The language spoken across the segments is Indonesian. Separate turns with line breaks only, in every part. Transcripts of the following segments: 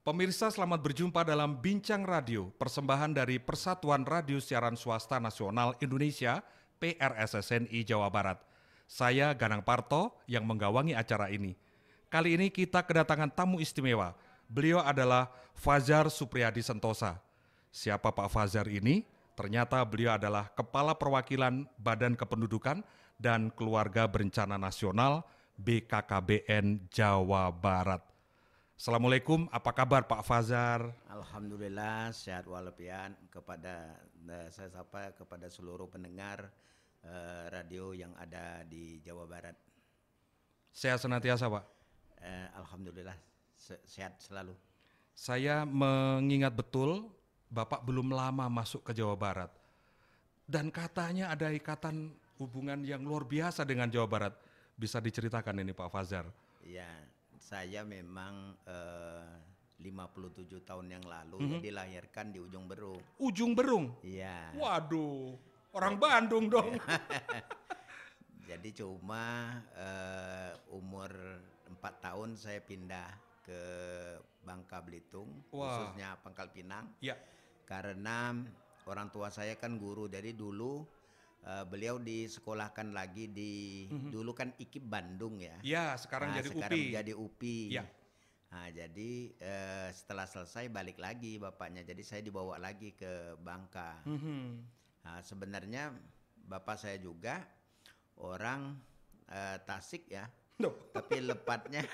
Pemirsa, selamat berjumpa dalam Bincang Radio, persembahan dari Persatuan Radio Siaran Swasta Nasional Indonesia, PRSSNI Jawa Barat. Saya Ganang Parto yang menggawangi acara ini. Kali ini kita kedatangan tamu istimewa. Beliau adalah Fajar Supriyadi Sentosa. Siapa Pak Fajar ini? Ternyata beliau adalah Kepala Perwakilan Badan Kependudukan dan Keluarga Berencana Nasional BKKBN Jawa Barat. Assalamualaikum, apa kabar Pak Fajar?
Alhamdulillah sehat walafiat. Kepada saya sapa kepada seluruh pendengar radio yang ada di Jawa Barat.
Sehat senantiasa Pak?
Alhamdulillah sehat selalu.
Saya mengingat betul Bapak belum lama masuk ke Jawa Barat. Dan katanya ada ikatan hubungan yang luar biasa dengan Jawa Barat. Bisa diceritakan ini Pak Fajar?
Ya, saya memang 57 tahun yang lalu dilahirkan di Ujung Berung.
Ujung Berung?
Iya.
Waduh, orang Bandung dong.
Jadi cuma umur 4 tahun saya pindah ke Bangka Belitung, khususnya Pangkal Pinang.
Ya.
Karena orang tua saya kan guru, jadi dulu beliau disekolahkan lagi di dulu kan IKIP Bandung ya.
Ya, sekarang jadi
sekarang
UPI.
menjadi UPI.
Ya.
Nah, jadi setelah selesai balik lagi bapaknya. Jadi saya dibawa lagi ke Bangka. Nah, sebenarnya bapak saya juga orang Tasik ya.
No.
Tapi lepatnya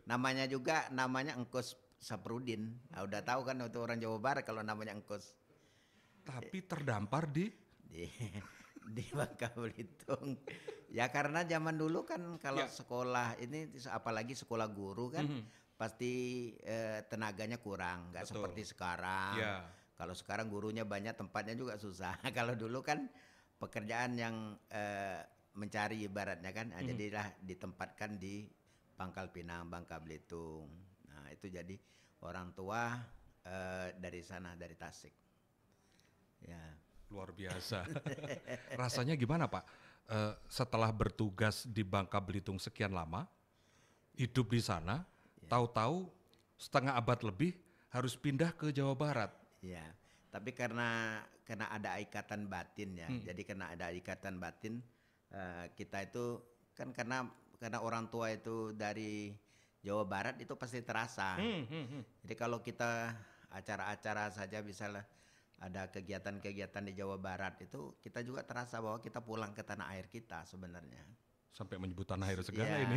namanya Engkus Saprudin. Nah, udah tahu kan itu orang Jawa Barat kalau namanya Engkus.
Tapi terdampar di
Bangka Belitung. Ya karena zaman dulu kan kalau sekolah ini, apalagi sekolah guru kan pasti tenaganya kurang, nggak seperti sekarang. Kalau sekarang gurunya banyak, tempatnya juga susah. Kalau dulu kan pekerjaan yang mencari ibaratnya kan, jadilah ditempatkan di Pangkal Pinang, Bangka Belitung. Nah itu jadi orang tua dari sana, dari Tasik. Ya.
Luar biasa. Rasanya gimana Pak? Setelah bertugas di Bangka Belitung sekian lama, hidup di sana, tahu-tahu setengah abad lebih harus pindah ke Jawa Barat.
Ya, tapi karena ada ikatan batin ya. Jadi karena ada ikatan batin, kita itu kan karena orang tua itu dari Jawa Barat itu pasti terasa. Jadi kalau kita acara-acara saja misalnya ada kegiatan-kegiatan di Jawa Barat itu kita juga terasa bahwa kita pulang ke tanah air kita sebenarnya.
Sampai menyebut tanah air segala ini.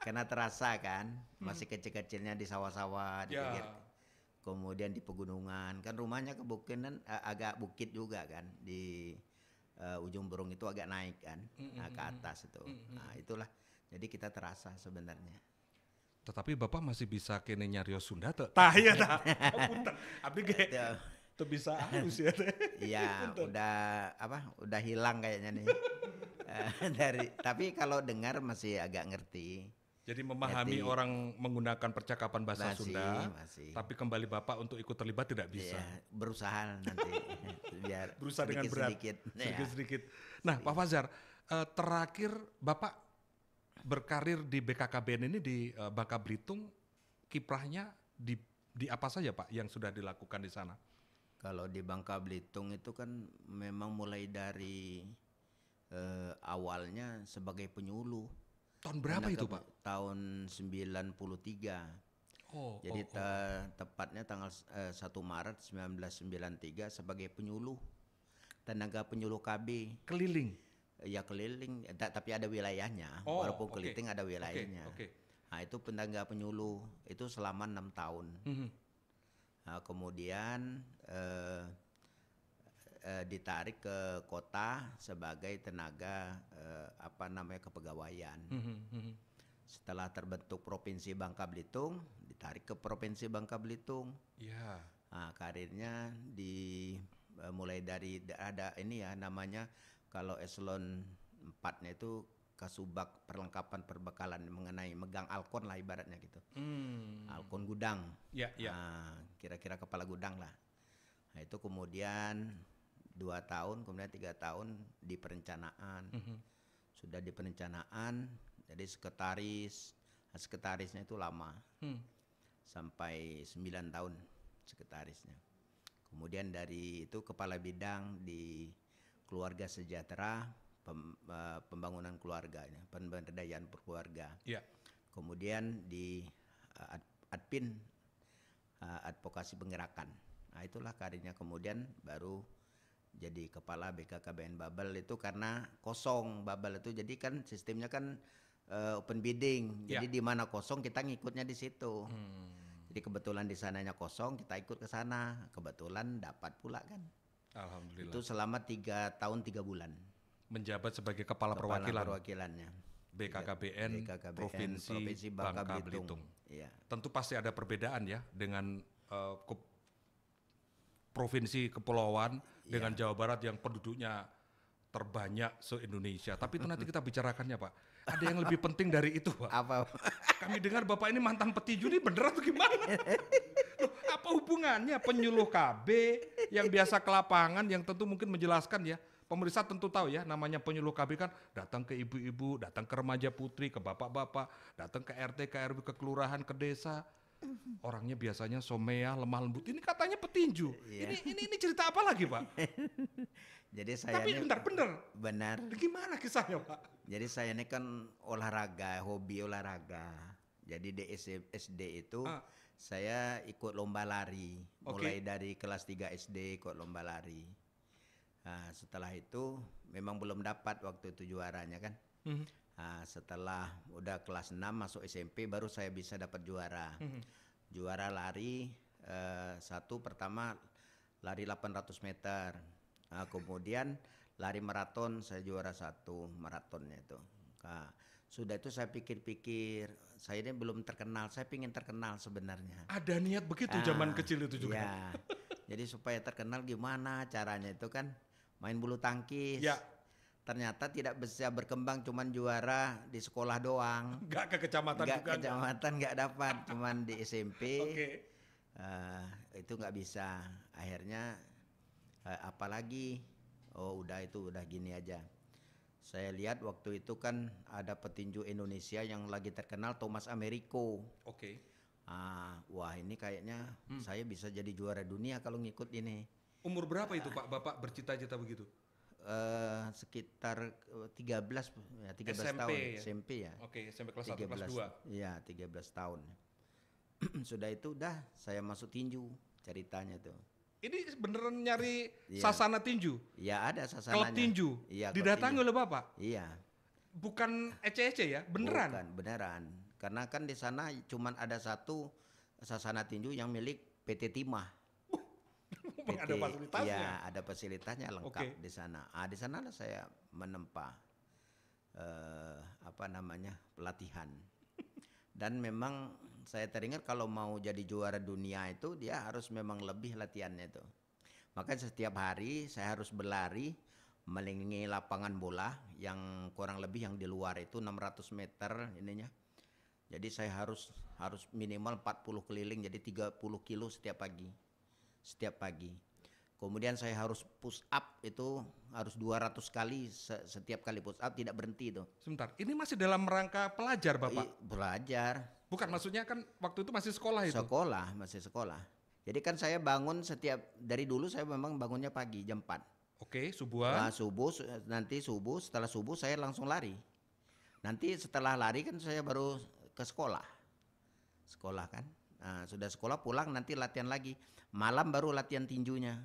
Karena terasa kan masih kecil-kecilnya di sawah-sawah, di pinggir, kemudian di pegunungan. Kan rumahnya ke Bukinan agak bukit juga kan di Ujung Berung itu agak naik kan, ke atas itu. Nah itulah jadi kita terasa sebenarnya.
Tetapi Bapak masih bisa kene nyarios Sunda tuh. Tah iya tah. Abdi ge tuh bisa halus ya teh.
Iya, udah hilang kayaknya nih. Tapi kalau dengar masih agak ngerti.
Jadi memahami orang menggunakan percakapan bahasa Sunda.
Masih.
Tapi kembali Bapak untuk ikut terlibat tidak bisa.
Ya, berusaha nanti biar
berusaha dengan berat. Sedikit-sedikit. Nah, Pak Fajar, terakhir Bapak berkarir di BKKBN ini di Bangka Belitung, kiprahnya di apa saja Pak yang sudah dilakukan di sana?
Kalau di Bangka Belitung itu kan memang mulai dari awalnya sebagai penyuluh.
Tahun berapa itu Pak?
Tahun 93. Jadi tepatnya tanggal 1 Maret 1993 sebagai penyuluh, tenaga penyuluh KB.
Keliling?
Ya keliling, tapi ada wilayahnya. Walaupun keliling ada wilayahnya. Nah itu tenaga penyuluh itu selama 6 tahun. Nah, kemudian ditarik ke kota sebagai tenaga kepegawaian. Setelah terbentuk Provinsi Bangka Belitung, ditarik ke Provinsi Bangka Belitung. Nah, karirnya mulai dari ada ini ya namanya, kalau eselon 4-nya itu Kasubag perlengkapan perbekalan mengenai megang alkon lah ibaratnya gitu. Alkon gudang. Nah, kira-kira kepala gudang lah. Nah, itu kemudian 2 tahun, kemudian 3 tahun di perencanaan. Sudah di perencanaan, jadi sekretarisnya itu lama. sampai 9 tahun sekretarisnya. Kemudian dari itu kepala bidang di keluarga sejahtera, pembangunan keluarga, pemberdayaan keluarga.
Ya.
Kemudian di Adpin, advokasi penggerakan. Nah itulah karirnya. Kemudian baru jadi kepala BKKBN Babel itu karena kosong Babel itu. Jadi kan sistemnya kan open bidding. Jadi di mana kosong kita ngikutnya di situ. Jadi kebetulan di sananya kosong, kita ikut ke sana. Kebetulan dapat pula kan.
Alhamdulillah.
Itu selama 3 tahun 3 bulan.
Menjabat sebagai kepala
perwakilannya.
BKKBN Provinsi Bangka Belitung.
Iya.
Tentu pasti ada perbedaan ya dengan provinsi kepulauan dengan Jawa Barat yang penduduknya terbanyak se-Indonesia. Tapi itu nanti kita bicarakannya, Pak. Ada yang lebih penting dari itu, Pak.
Apa?
Kami dengar Bapak ini mantan petinju, ini bener atau gimana? Loh, apa hubungannya penyuluh KB yang biasa ke lapangan yang tentu mungkin menjelaskan ya. Pemirsa tentu tahu ya, namanya penyuluh KB kan datang ke ibu-ibu, datang ke remaja putri, ke bapak-bapak, datang ke RT, ke RW, ke kelurahan, ke desa. Orangnya biasanya somea, lemah lembut. Ini katanya petinju. Ini cerita apa lagi, Pak?
Jadi saya
Tapi
ini
benar.
benar.
Gimana kisahnya, Pak?
Jadi saya ini kan olahraga, hobi olahraga. Jadi di SD itu saya ikut lomba lari. Mulai dari kelas 3 SD ikut lomba lari. Nah, setelah itu memang belum dapat waktu itu juaranya kan. Nah, setelah udah kelas 6 masuk SMP baru saya bisa dapat juara. Juara lari satu pertama lari 800 meter. Nah, kemudian lari maraton saya juara 1 maratonnya itu. Nah, sudah itu saya pikir-pikir, saya ini belum terkenal, saya ingin terkenal sebenarnya.
Ada niat begitu zaman kecil itu juga.
Ya, jadi supaya terkenal gimana caranya itu kan main bulu tangkis.
Ya.
Ternyata tidak bisa berkembang, cuman juara di sekolah doang.
Nggak ke kecamatan juga.
Nggak kecamatan nggak dapat, cuman di SMP.
Oke.
Itu nggak bisa. Akhirnya apalagi, udah gini aja. Saya lihat waktu itu kan ada petinju Indonesia yang lagi terkenal Thomas Americo.
Oke.
Wah ini kayaknya saya bisa jadi juara dunia kalau ngikut ini.
Umur berapa itu Pak Bapak bercita-cita begitu?
Sekitar 13
SMP
tahun
ya?
SMP ya.
Oke, SMP kelas 1 kelas 2.
Iya, 13 tahun. Sudah itu saya masuk tinju ceritanya tuh.
Ini beneran nyari sasana tinju?
Iya, ada sasananya.
Klub tinju?
Iya,
didatangi oleh Bapak?
Iya.
Bukan ece-ece ya? Beneran?
Bukan, beneran. Karena kan di sana cuman ada satu sasana tinju yang milik PT Timah.
Ada fasilitasnya?
Iya, ada fasilitasnya lengkap di sana. Di sanalah saya menempa pelatihan. Dan memang saya teringat kalau mau jadi juara dunia itu dia harus memang lebih latihannya itu. Makanya setiap hari saya harus berlari mengelilingi lapangan bola yang kurang lebih yang di luar itu 600 meter ininya. Jadi saya harus minimal 40 keliling jadi 30 kilo setiap pagi. Kemudian saya harus push up itu harus 200 kali setiap kali push up tidak berhenti itu.
Sebentar, ini masih dalam rangka pelajar Bapak?
Belajar.
Bukan, maksudnya kan waktu itu masih sekolah itu?
Masih sekolah. Jadi kan saya bangun dari dulu saya memang bangunnya pagi jam 4.
Oke, subuhan.
Subuh, setelah subuh saya langsung lari. Nanti setelah lari kan saya baru ke sekolah. Sekolah kan. Nah, sudah sekolah pulang nanti latihan lagi. Malam baru latihan tinjunya.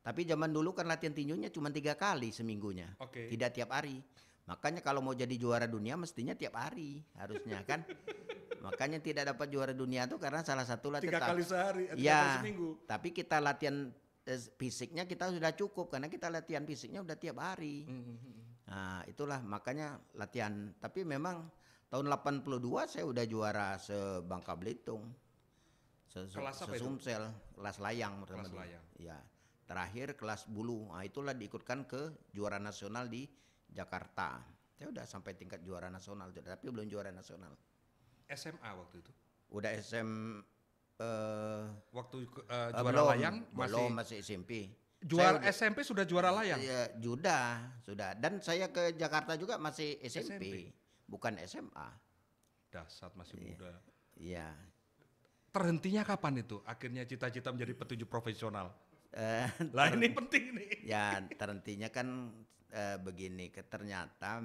Tapi zaman dulu kan latihan tinjunya cuma 3 kali seminggunya. Tidak tiap hari. Makanya kalau mau jadi juara dunia mestinya tiap hari harusnya kan. Makanya tidak dapat juara dunia tuh karena salah satu latihan
3 kali sehari, 3
ya,
kali seminggu.
Tapi kita latihan fisiknya kita sudah cukup karena kita latihan fisiknya udah tiap hari. Nah, itulah makanya latihan. Tapi memang tahun 82 saya udah juara se-Bangka Belitung.
Kelas apa itu?
Sesumsel, kelas layang pertama.
Kelas layang.
Ya. Terakhir kelas bulu. Nah, itulah diikutkan ke juara nasional di Jakarta. Saya udah sampai tingkat juara nasional tapi belum juara nasional.
SMA waktu itu?
Udah
waktu juara layang
masih SMP.
Juara SMP sudah juara layang?
Ya, sudah. Dan saya ke Jakarta juga masih SMP. Bukan SMA.
Dasar masih muda.
Iya.
terhentinya kapan itu? Akhirnya cita-cita menjadi petinju profesional.
Eh,
Lah ini penting nih.
Ya terhentinya kan begini, ternyata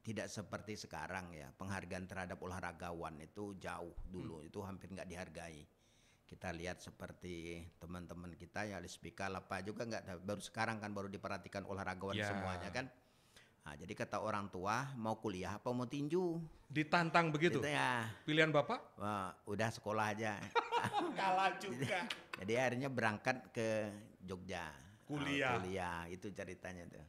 tidak seperti sekarang ya. Penghargaan terhadap olahragawan itu jauh dulu, itu hampir nggak dihargai. Kita lihat seperti teman-teman kita ya Lispika apa juga nggak, baru sekarang kan baru diperhatikan olahragawan
Ya.
semuanya kan. Nah, jadi kata orang tua mau kuliah apa mau tinju,
Ditantang begitu.
gitu ya.
Pilihan Bapak?
Wah, udah sekolah aja.
Kalah juga.
Jadi akhirnya berangkat ke Jogja.
Kuliah.
Kuliah, itu ceritanya tuh.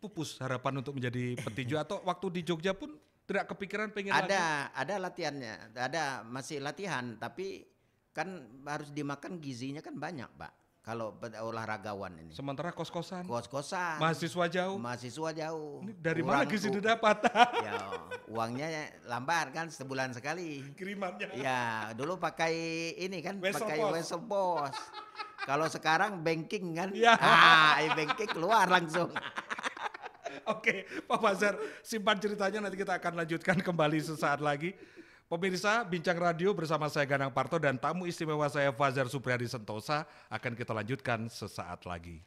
Pupus harapan untuk menjadi petinju atau waktu di Jogja pun tidak kepikiran pengen lagi?
Ada latihannya, masih latihan, tapi kan harus dimakan gizinya kan banyak, Pak. Kalau olahragawan ini.
Sementara kos-kosan,
Kos-kosan.
mahasiswa jauh.
Mahasiswa jauh.
Ini dari mana gizi didapat?
Ya, uangnya lambat kan sebulan sekali.
Kirimannya.
Ya, dulu pakai ini kan,
Wesel
pakai
Pos.
Wesel Pos. Kalau sekarang banking kan,
Ya.
banking keluar langsung.
Oke, Pak Fazer, simpan ceritanya, nanti kita akan lanjutkan kembali sesaat lagi. Pemirsa, Bincang Radio bersama saya Ganang Parto dan tamu istimewa saya Fazer Supriyadi Sentosa akan kita lanjutkan sesaat lagi.